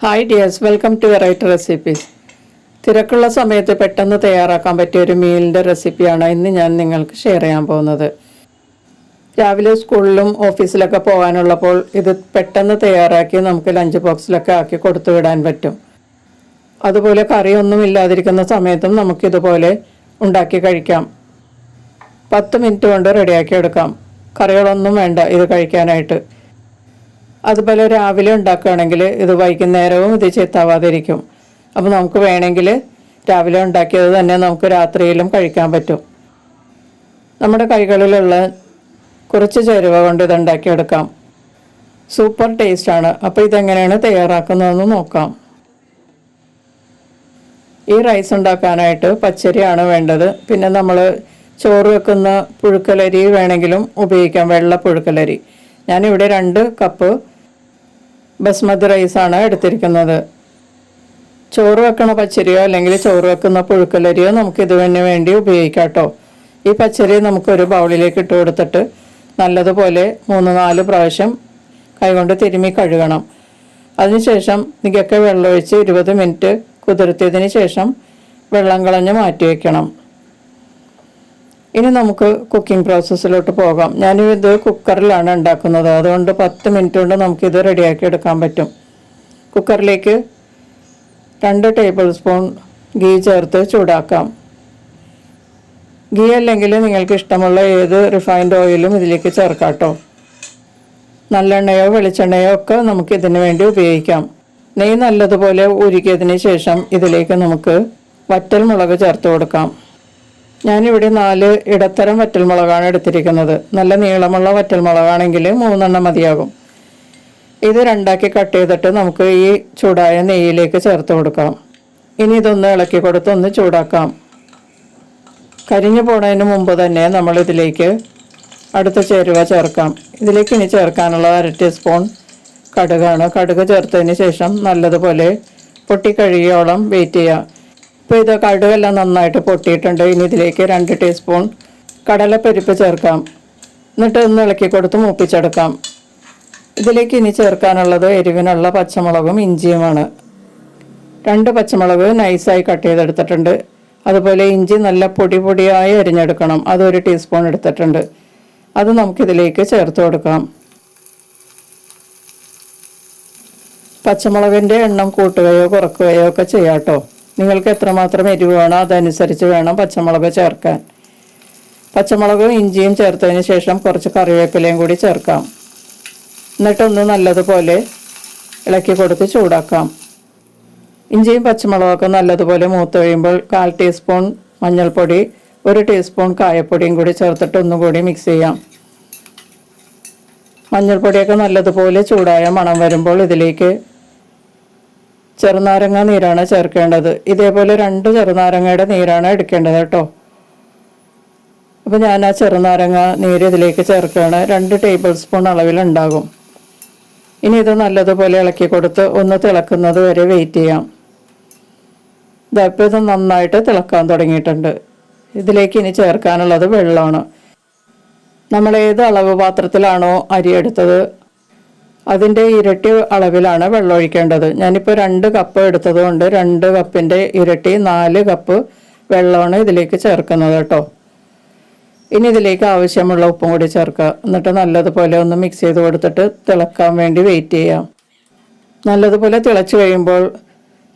Hi dears, welcome to variety recipes. തിരക്കുള്ള സമയത്ത് പെട്ടെന്ന് തയ്യാറാക്കാൻ പറ്റിയ ഒരു മീലിൻ്റെ റെസിപ്പിയാണ് ഇന്ന് ഞാൻ നിങ്ങൾക്ക് ഷെയർ ചെയ്യാൻ പോകുന്നത്. രാവിലെ സ്കൂളിലും ഓഫീസിലൊക്കെ പോകാനുള്ളപ്പോൾ ഇത് പെട്ടെന്ന് തയ്യാറാക്കി നമുക്ക് ലഞ്ച് ബോക്സിലൊക്കെ ആക്കി കൊടുത്തു വിടാൻ പറ്റും. അതുപോലെ കറിയൊന്നും ഇല്ലാതിരിക്കുന്ന സമയത്തും നമുക്കിതുപോലെ ഉണ്ടാക്കി കഴിക്കാം. 10 മിനിറ്റ് കൊണ്ട് റെഡിയാക്കി എടുക്കാം. കറികളൊന്നും വേണ്ട ഇത് കഴിക്കാനായിട്ട്. അതുപോലെ രാവിലെ ഉണ്ടാക്കുകയാണെങ്കിൽ ഇത് വൈകുന്നേരവും ഇത് ചെത്താവാതിരിക്കും. അപ്പോൾ നമുക്ക് വേണമെങ്കിൽ രാവിലെ ഉണ്ടാക്കിയത് തന്നെ നമുക്ക് രാത്രിയിലും കഴിക്കാൻ പറ്റും. നമ്മുടെ കൈകളിലുള്ള കുറച്ച് ചേരുവ കൊണ്ട് ഇത് ഉണ്ടാക്കിയെടുക്കാം. സൂപ്പർ ടേസ്റ്റാണ്. അപ്പോൾ ഇതെങ്ങനെയാണ് തയ്യാറാക്കുന്നതെന്ന് നോക്കാം. ഈ റൈസ് ഉണ്ടാക്കാനായിട്ട് പച്ചരിയാണ് വേണ്ടത്. പിന്നെ നമ്മൾ ചോറ് വെക്കുന്ന പുഴുക്കലരി വേണമെങ്കിലും ഉപയോഗിക്കാം, വെള്ള പുഴുക്കലരി. ഞാനിവിടെ 2 കപ്പ് ബസ്മതി റൈസാണ് എടുത്തിരിക്കുന്നത്. ചോറ് വെക്കണ പച്ചരിയോ അല്ലെങ്കിൽ ചോറ് വെക്കുന്ന പുഴുക്കലരിയോ നമുക്കിതിന് വേണ്ടി ഉപയോഗിക്കാം കേട്ടോ. ഈ പച്ചരി നമുക്കൊരു ബൗളിലേക്ക് ഇട്ട് കൊടുത്തിട്ട് നല്ലതുപോലെ 3-4 പ്രാവശ്യം കൈകൊണ്ട് തിരുമ്മി കഴുകണം. അതിനുശേഷം ഇതിലേക്ക് വെള്ളമൊഴിച്ച് 20 മിനിറ്റ് കുതിർത്തിയതിന് ശേഷം വെള്ളം കളഞ്ഞ് മാറ്റി വയ്ക്കണം. ഇനി നമുക്ക് കുക്കിംഗ് പ്രോസസ്സിലോട്ട് പോകാം. ഞാനിത് കുക്കറിലാണ് ഉണ്ടാക്കുന്നത്, അതുകൊണ്ട് 10 മിനിറ്റ് കൊണ്ട് നമുക്കിത് റെഡിയാക്കി എടുക്കാൻ പറ്റും. കുക്കറിലേക്ക് 2 ടേബിൾ സ്പൂൺ ഗീ ചേർത്ത് ചൂടാക്കാം. ഗീ അല്ലെങ്കിൽ നിങ്ങൾക്ക് ഇഷ്ടമുള്ള ഏത് റിഫൈൻഡ് ഓയിലും ഇതിലേക്ക് ചേർക്കാം കേട്ടോ. നല്ലെണ്ണയോ വെളിച്ചെണ്ണയോ ഒക്കെ നമുക്ക് ഇതിന് വേണ്ടി ഉപയോഗിക്കാം. നെയ്യ് നല്ലതുപോലെ ഉരുക്കിയതിന് ശേഷം ഇതിലേക്ക് നമുക്ക് വറ്റൽമുളക് ചേർത്ത് കൊടുക്കാം. ഞാനിവിടെ 4 ഇടത്തരം വറ്റൽമുളകാണ് എടുത്തിരിക്കുന്നത്. നല്ല നീളമുള്ള വറ്റൽമുളകാണെങ്കിൽ 3 മതിയാകും. ഇത് 2ആക്കി കട്ട് ചെയ്തിട്ട് നമുക്ക് ഈ ചൂടായ നെയ്യിലേക്ക് ചേർത്ത് കൊടുക്കാം. ഇനി ഇതൊന്ന് ഇളക്കി കൊടുത്ത് ഒന്ന് ചൂടാക്കാം. കരിഞ്ഞു പോണതിന് മുമ്പ് തന്നെ നമ്മൾ ഇതിലേക്ക് അടുത്ത ചേരുവ ചേർക്കാം. ഇതിലേക്ക് ഇനി ചേർക്കാനുള്ളത് 1/2 ടീസ്പൂൺ കടുകാണ്. കടുക് ചേർത്തതിന് ശേഷം നല്ലതുപോലെ പൊട്ടിക്കഴുകിയോളം വെയിറ്റ് ചെയ്യാം. ഇപ്പോൾ ഇത് കടുകെല്ലാം നന്നായിട്ട് പൊട്ടിയിട്ടുണ്ട്. ഇനി ഇതിലേക്ക് 2 ടീസ്പൂൺ കടലപ്പരിപ്പ് ചേർക്കാം. എന്നിട്ട് ഒന്ന് ഇളക്കി കൊടുത്ത് മൂപ്പിച്ചെടുക്കാം. ഇതിലേക്ക് ഇനി ചേർക്കാനുള്ളത് എരിവിനുള്ള പച്ചമുളകും ഇഞ്ചിയുമാണ്. 2 പച്ചമുളക് നൈസായി കട്ട് ചെയ്തെടുത്തിട്ടുണ്ട്. അതുപോലെ ഇഞ്ചി നല്ല പൊടിയായി അരിഞ്ഞെടുക്കണം. അത് 1 ടീസ്പൂൺ എടുത്തിട്ടുണ്ട്. അത് നമുക്കിതിലേക്ക് ചേർത്ത് കൊടുക്കാം. പച്ചമുളകിൻ്റെ എണ്ണം കൂട്ടുകയോ കുറയ്ക്കുകയോ ഒക്കെ ചെയ്യാം കേട്ടോ. നിങ്ങൾക്ക് എത്രമാത്രം എരിവ് വേണോ അതനുസരിച്ച് വേണം പച്ചമുളക് ചേർക്കാൻ. പച്ചമുളകും ഇഞ്ചിയും ചേർത്തതിന് ശേഷം കുറച്ച് കറിവേപ്പിലയും കൂടി ചേർക്കാം. എന്നിട്ടൊന്ന് നല്ലതുപോലെ ഇളക്കി കൊടുത്ത് ചൂടാക്കാം. ഇഞ്ചിയും പച്ചമുളകൊക്കെ നല്ലതുപോലെ മൂത്ത് കഴിയുമ്പോൾ 1/4 ടീസ്പൂൺ മഞ്ഞൾപ്പൊടി, 1 ടീസ്പൂൺ കായപ്പൊടിയും കൂടി ചേർത്തിട്ട് ഒന്നുകൂടി മിക്സ് ചെയ്യാം. മഞ്ഞൾപ്പൊടിയൊക്കെ നല്ലതുപോലെ ചൂടായ മണം വരുമ്പോൾ ഇതിലേക്ക് ചെറുനാരങ്ങ നീരാണ് ചേർക്കേണ്ടത്. ഇതേപോലെ 2 ചെറുനാരങ്ങയുടെ നീരാണ് എടുക്കേണ്ടത് കേട്ടോ. അപ്പോൾ ഞാൻ ആ ചെറുനാരങ്ങ നീര് ഇതിലേക്ക് ചേർക്കുകയാണ്. 2 ടേബിൾ സ്പൂൺ അളവിലുണ്ടാകും. ഇനി ഇത് നല്ലതുപോലെ ഇളക്കി കൊടുത്ത് ഒന്ന് തിളക്കുന്നത് വരെ വെയിറ്റ് ചെയ്യാം. ഇപ്പോൾ ഇത് നന്നായിട്ട് തിളക്കാൻ തുടങ്ങിയിട്ടുണ്ട്. ഇതിലേക്ക് ഇനി ചേർക്കാനുള്ളത് വെള്ളമാണ്. നമ്മൾ ഏത് അളവ് പാത്രത്തിലാണോ അരി എടുത്തത് അതിൻ്റെ ഇരട്ടി അളവിലാണ് വെള്ളം ഒഴിക്കേണ്ടത്. ഞാനിപ്പോൾ 2 കപ്പ് എടുത്തത് കൊണ്ട് 2 കപ്പിൻ്റെ ഇരട്ടി 4 കപ്പ് വെള്ളമാണ് ഇതിലേക്ക് ചേർക്കുന്നത് കേട്ടോ. ഇനി ഇതിലേക്ക് ആവശ്യമുള്ള ഉപ്പും കൂടി ചേർക്കുക. എന്നിട്ട് നല്ലതുപോലെ ഒന്ന് മിക്സ് ചെയ്ത് കൊടുത്തിട്ട് തിളക്കാൻ വേണ്ടി വെയിറ്റ് ചെയ്യാം. നല്ലതുപോലെ തിളച്ച് കഴിയുമ്പോൾ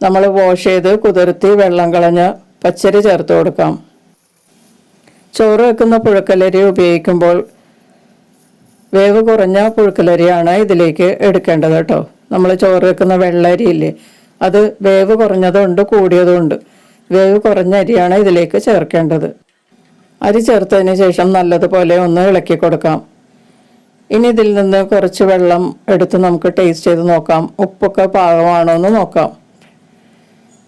നമ്മൾ വാഷ് ചെയ്ത് കുതിർത്തി വെള്ളം കളഞ്ഞ് പച്ചരി ചേർത്ത് കൊടുക്കാം. ചോറ് വെക്കുന്ന പുഴുക്കലരി ഉപയോഗിക്കുമ്പോൾ വേവ് കുറഞ്ഞ പുഴുക്കലരിയാണ് ഇതിലേക്ക് എടുക്കേണ്ടത് കേട്ടോ. നമ്മൾ ചോറ് വെക്കുന്ന വെള്ളരിയില്ലേ, അത് വേവ് കുറഞ്ഞതുകൊണ്ട് കൂടിയതുകൊണ്ട് വേവ് കുറഞ്ഞ അരിയാണ് ഇതിലേക്ക് ചേർക്കേണ്ടത്. അരി ചേർത്തതിന് ശേഷം നല്ലതുപോലെ ഒന്ന് ഇളക്കി കൊടുക്കാം. ഇനി ഇതിൽ നിന്ന് കുറച്ച് വെള്ളം എടുത്ത് നമുക്ക് ടേസ്റ്റ് ചെയ്ത് നോക്കാം. ഉപ്പൊക്കെ പാകമാണോ എന്ന് നോക്കാം.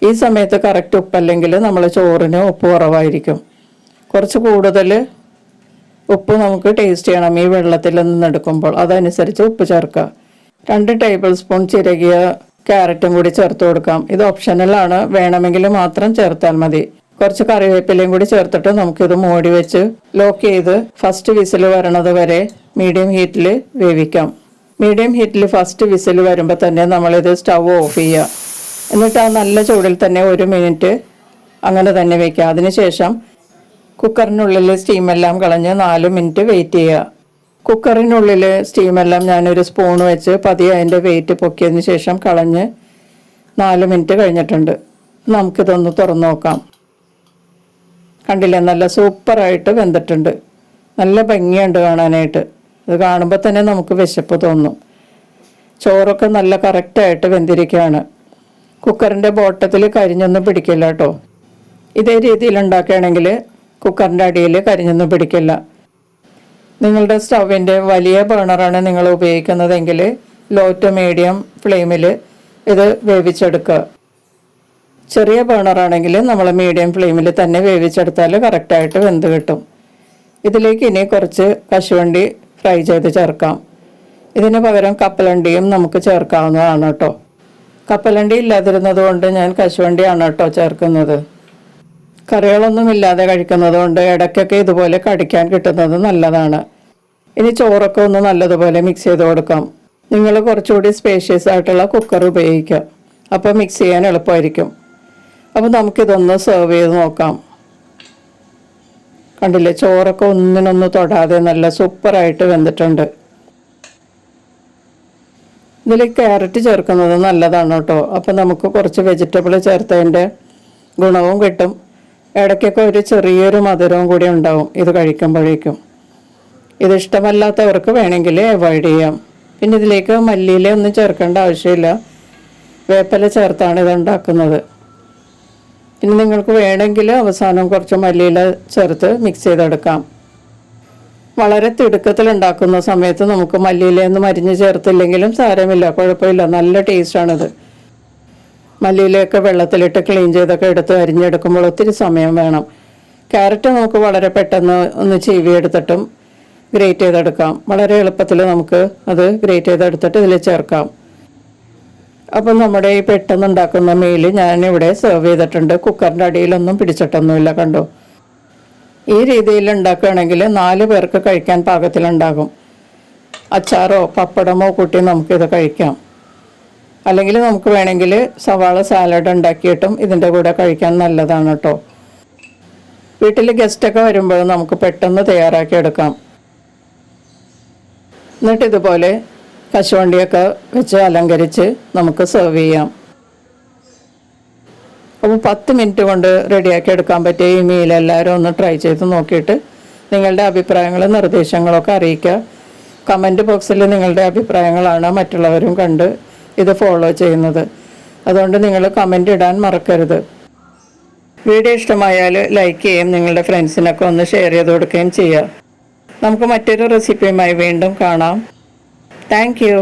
ഈ സമയത്ത് കറക്റ്റ് ഉപ്പല്ലെങ്കിൽ നമ്മൾ ചോറിന് ഉപ്പ് കുറവായിരിക്കും. കുറച്ച് കൂടുതൽ ഉപ്പ് നമുക്ക് ടേസ്റ്റ് ചെയ്യണം ഈ വെള്ളത്തിൽ നിന്ന് എടുക്കുമ്പോൾ. അതനുസരിച്ച് ഉപ്പ് ചേർക്കുക. 2 ടേബിൾ സ്പൂൺ ചിരകിയ ക്യാരറ്റും കൂടി ചേർത്ത് കൊടുക്കാം. ഇത് ഓപ്ഷണലാണ്, വേണമെങ്കിൽ മാത്രം ചേർത്താൽ മതി. കുറച്ച് കറിവേപ്പിലയും കൂടി ചേർത്തിട്ട് നമുക്കിത് മൂടി വെച്ച് ലോക്ക് ചെയ്ത് ഫസ്റ്റ് വിസിൽ വരണത് വരെ മീഡിയം ഹീറ്റിൽ വേവിക്കാം. മീഡിയം ഹീറ്റിൽ ഫസ്റ്റ് വിസിൽ വരുമ്പോൾ തന്നെ നമ്മളിത് സ്റ്റൗ ഓഫ് ചെയ്യുക. എന്നിട്ട് ആ നല്ല ചൂടിൽ തന്നെ 1 മിനിറ്റ് അങ്ങനെ തന്നെ വയ്ക്കുക. അതിനുശേഷം കുക്കറിനുള്ളിൽ സ്റ്റീമെല്ലാം കളഞ്ഞ് 4 മിനിറ്റ് വെയിറ്റ് ചെയ്യുക. കുക്കറിനുള്ളിൽ സ്റ്റീമെല്ലാം ഞാനൊരു സ്പൂൺ വെച്ച് പതിയെ അതിൻ്റെ വെയിറ്റ് പൊക്കിയതിന് ശേഷം കളഞ്ഞ് 4 മിനിറ്റ് കഴിഞ്ഞിട്ടുണ്ട്. നമുക്കിതൊന്ന് തുറന്നു നോക്കാം. കണ്ടില്ലേ, നല്ല സൂപ്പറായിട്ട് വെന്തിട്ടുണ്ട്. നല്ല ഭംഗിയുണ്ട് കാണാനായിട്ട്. ഇത് കാണുമ്പോൾ തന്നെ നമുക്ക് വിശപ്പ് തോന്നും. ചോറൊക്കെ നല്ല കറക്റ്റായിട്ട് വെന്തിരിക്കുകയാണ്. കുക്കറിൻ്റെ ബോട്ടത്തിൽ കരിഞ്ഞൊന്നും പിടിക്കില്ല കേട്ടോ. ഇതേ രീതിയിൽ ഉണ്ടാക്കുകയാണെങ്കിൽ കുക്കറിൻ്റെ അടിയിൽ കരിഞ്ഞൊന്നും പിടിക്കില്ല. നിങ്ങളുടെ സ്റ്റൗവിൻ്റെ വലിയ ബേണറാണ് നിങ്ങൾ ഉപയോഗിക്കുന്നതെങ്കിൽ ലോ ടു മീഡിയം ഫ്ലെയിമിൽ ഇത് വേവിച്ചെടുക്കുക. ചെറിയ ബേണറാണെങ്കിൽ നമ്മൾ മീഡിയം ഫ്ലെയിമിൽ തന്നെ വേവിച്ചെടുത്താൽ കറക്റ്റായിട്ട് വെന്ത് കിട്ടും. ഇതിലേക്ക് ഇനി കുറച്ച് കശുവണ്ടി ഫ്രൈ ചെയ്ത് ചേർക്കാം. ഇതിന് പകരം കപ്പലണ്ടിയും നമുക്ക് ചേർക്കാവുന്നതാണ് കേട്ടോ. കപ്പലണ്ടി ഇല്ലാതിരുന്നത് കൊണ്ട് ഞാൻ കശുവണ്ടിയാണ് കേട്ടോ ചേർക്കുന്നത്. കറികളൊന്നും ഇല്ലാതെ കഴിക്കുന്നത് കൊണ്ട് ഇടയ്ക്കൊക്കെ ഇതുപോലെ കടിക്കാൻ കിട്ടുന്നത് നല്ലതാണ്. ഇനി ചോറൊക്കെ ഒന്ന് നല്ലതുപോലെ മിക്സ് ചെയ്ത് കൊടുക്കാം. നിങ്ങൾ കുറച്ചുകൂടി സ്പേഷ്യസ് ആയിട്ടുള്ള കുക്കർ ഉപയോഗിക്കുക. അപ്പോൾ മിക്സ് ചെയ്യാൻ എളുപ്പമായിരിക്കും. അപ്പോൾ നമുക്കിതൊന്ന് സെർവ് ചെയ്ത് നോക്കാം. കണ്ടില്ലേ, ചോറൊക്കെ ഒന്നിനൊന്ന് തൊടാതെ നല്ല സൂപ്പറായിട്ട് വെന്തിട്ടുണ്ട്. ഇതിൽ ക്യാരറ്റ് ചേർക്കുന്നത് നല്ലതാണ് കേട്ടോ. അപ്പോൾ നമുക്ക് കുറച്ച് വെജിറ്റബിൾ ചേർത്തതിൻ്റെ ഗുണവും കിട്ടും. ഇടയ്ക്കൊക്കെ ഒരു ചെറിയൊരു മധുരവും കൂടി ഉണ്ടാവും ഇത് കഴിക്കുമ്പോഴേക്കും. ഇത് ഇഷ്ടമല്ലാത്തവർക്ക് വേണമെങ്കിൽ അവോയ്ഡ് ചെയ്യാം. പിന്നെ ഇതിലേക്ക് മല്ലിയില ഒന്നും ചേർക്കേണ്ട ആവശ്യമില്ല. വേപ്പില ചേർത്താണ് ഇത് ഉണ്ടാക്കുന്നത്. പിന്നെ നിങ്ങൾക്ക് വേണമെങ്കിൽ അവസാനം കുറച്ച് മല്ലിയില ചേർത്ത് മിക്സ് ചെയ്തെടുക്കാം. വളരെ തിടുക്കത്തിൽ ഉണ്ടാക്കുന്ന സമയത്ത് നമുക്ക് മല്ലിയിലയൊന്നും അരിഞ്ഞ് ചേർത്തില്ലെങ്കിലും സാരമില്ല, കുഴപ്പമില്ല. നല്ല ടേസ്റ്റാണിത്. മല്ലിയിലയൊക്കെ വെള്ളത്തിലിട്ട് ക്ലീൻ ചെയ്തൊക്കെ എടുത്ത് അരിഞ്ഞെടുക്കുമ്പോൾ ഒത്തിരി സമയം വേണം. ക്യാരറ്റ് നമുക്ക് വളരെ പെട്ടെന്ന് ഒന്ന് ചീവിയെടുത്തിട്ടും ഗ്രേറ്റ് ചെയ്തെടുക്കാം. വളരെ എളുപ്പത്തിൽ നമുക്ക് അത് ഗ്രേറ്റ് ചെയ്തെടുത്തിട്ട് ഇതിൽ ചേർക്കാം. അപ്പം നമ്മുടെ ഈ പെട്ടെന്ന് ഉണ്ടാക്കുന്ന മീൽ ഞാനിവിടെ സെർവ് ചെയ്തിട്ടുണ്ട്. കുക്കറിൻ്റെ അടിയിലൊന്നും പിടിച്ചിട്ടൊന്നുമില്ല, കണ്ടോ. ഈ രീതിയിൽ ഉണ്ടാക്കുകയാണെങ്കിൽ 4 പേർക്ക് കഴിക്കാൻ പാകത്തിലുണ്ടാകും. അച്ചാറോ പപ്പടമോ കൂട്ടി നമുക്കിത് കഴിക്കാം. അല്ലെങ്കിൽ നമുക്ക് വേണമെങ്കിൽ സവാള സാലഡ് ഉണ്ടാക്കിയിട്ടും ഇതിൻ്റെ കൂടെ കഴിക്കാൻ നല്ലതാണ് കേട്ടോ. വീട്ടിൽ ഗസ്റ്റൊക്കെ വരുമ്പോൾ നമുക്ക് പെട്ടെന്ന് തയ്യാറാക്കി എടുക്കാം. എന്നിട്ട് ഇതുപോലെ കശുവണ്ടിയൊക്കെ വെച്ച് അലങ്കരിച്ച് നമുക്ക് സെർവ് ചെയ്യാം. അപ്പോൾ 10 മിനിറ്റ് കൊണ്ട് റെഡിയാക്കി എടുക്കാൻ പറ്റിയ ഈ മീൽ എല്ലാവരും ഒന്ന് ട്രൈ ചെയ്ത് നോക്കിയിട്ട് നിങ്ങളുടെ അഭിപ്രായങ്ങളും നിർദ്ദേശങ്ങളൊക്കെ അറിയിക്കുക. കമൻറ്റ് ബോക്സിൽ നിങ്ങളുടെ അഭിപ്രായങ്ങളാണ് മറ്റുള്ളവരും കണ്ട് ഇത് ഫോളോ ചെയ്യുന്നത്. അതുകൊണ്ട് നിങ്ങൾ കമൻറ്റ് ഇടാൻ മറക്കരുത്. വീഡിയോ ഇഷ്ടമായാൽ ലൈക്ക് ചെയ്യുകയും നിങ്ങളുടെ ഫ്രണ്ട്സിനൊക്കെ ഒന്ന് ഷെയർ ചെയ്ത് കൊടുക്കുകയും ചെയ്യുക. നമുക്ക് മറ്റൊരു റെസിപ്പിയുമായി വീണ്ടും കാണാം. Thank you.